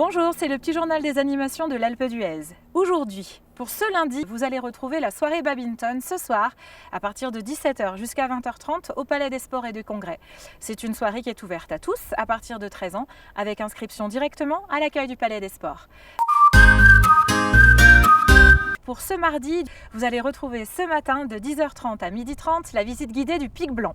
Bonjour, c'est le petit journal des animations de l'Alpe d'Huez. Aujourd'hui, pour ce lundi, vous allez retrouver la soirée badminton ce soir à partir de 17h jusqu'à 20h30 au Palais des Sports et du Congrès. C'est une soirée qui est ouverte à tous à partir de 13 ans avec inscription directement à l'accueil du Palais des Sports. Pour ce mardi, vous allez retrouver ce matin de 10h30 à 12h30 la visite guidée du Pic Blanc.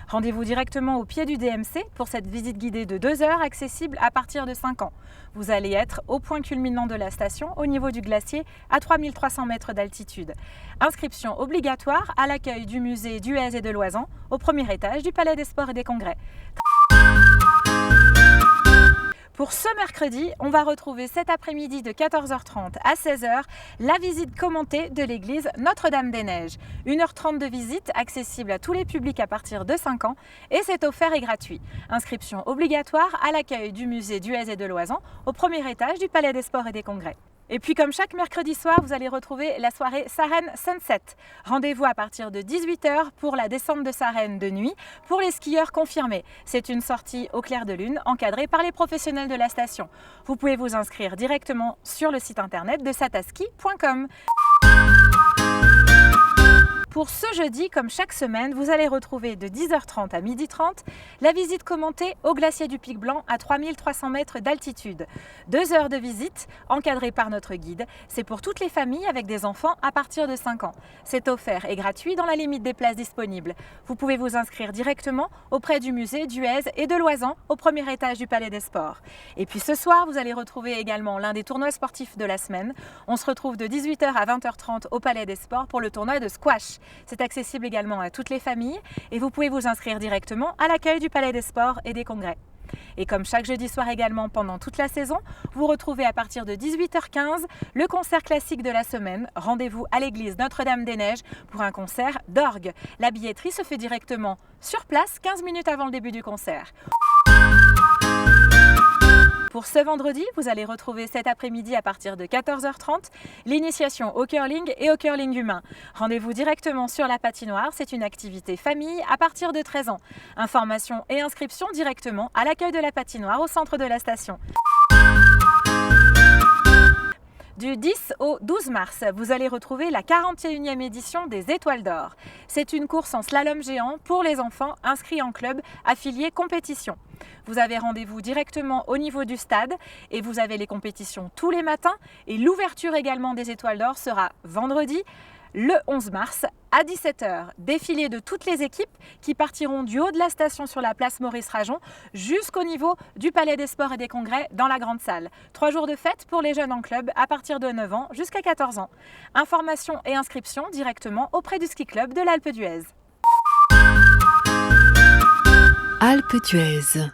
Rendez-vous directement au pied du DMC pour cette visite guidée de 2 heures accessible à partir de 5 ans. Vous allez être au point culminant de la station au niveau du glacier à 3300 mètres d'altitude. Inscription obligatoire à l'accueil du musée d'Huez et de Loisan au premier étage du Palais des Sports et des Congrès. Pour ce mercredi, on va retrouver cet après-midi de 14h30 à 16h la visite commentée de l'église Notre-Dame-des-Neiges. 1h30 de visite accessible à tous les publics à partir de 5 ans et c'est offert et gratuit. Inscription obligatoire à l'accueil du musée d'Huez et de Loisan au premier étage du Palais des Sports et des Congrès. Et puis comme chaque mercredi soir, vous allez retrouver la soirée Sarenne Sunset. Rendez-vous à partir de 18h pour la descente de Sarenne de nuit pour les skieurs confirmés. C'est une sortie au clair de lune encadrée par les professionnels de la station. Vous pouvez vous inscrire directement sur le site internet de sataski.com. Pour ce jeudi, comme chaque semaine, vous allez retrouver de 10h30 à 12h30 la visite commentée au glacier du Pic Blanc à 3300 mètres d'altitude. 2 heures de visite encadrées par notre guide. C'est pour toutes les familles avec des enfants à partir de 5 ans. C'est offert et gratuit dans la limite des places disponibles. Vous pouvez vous inscrire directement auprès du musée d'Huez et de Loisan au premier étage du Palais des Sports. Et puis ce soir, vous allez retrouver également l'un des tournois sportifs de la semaine. On se retrouve de 18h à 20h30 au Palais des Sports pour le tournoi de squash. C'est accessible également à toutes les familles et vous pouvez vous inscrire directement à l'accueil du Palais des Sports et des Congrès. Et comme chaque jeudi soir également pendant toute la saison, vous retrouvez à partir de 18h15 le concert classique de la semaine. Rendez-vous à l'église Notre-Dame-des-Neiges pour un concert d'orgue. La billetterie se fait directement sur place 15 minutes avant le début du concert. Pour ce vendredi, vous allez retrouver cet après-midi à partir de 14h30 l'initiation au curling et au curling humain. Rendez-vous directement sur la patinoire, c'est une activité famille à partir de 13 ans. Information et inscription directement à l'accueil de la patinoire au centre de la station. Du 10 au 12 mars, vous allez retrouver la 41e édition des Étoiles d'Or. C'est une course en slalom géant pour les enfants inscrits en club affilié compétition. Vous avez rendez-vous directement au niveau du stade et vous avez les compétitions tous les matins et l'ouverture également des Étoiles d'Or sera vendredi le 11 mars à 17h. Défilé de toutes les équipes qui partiront du haut de la station sur la place Maurice-Rajon jusqu'au niveau du Palais des Sports et des Congrès dans la grande salle. 3 jours de fête pour les jeunes en club à partir de 9 ans jusqu'à 14 ans. Information et inscription directement auprès du ski club de l'Alpe d'Huez. Alpe d'Huez.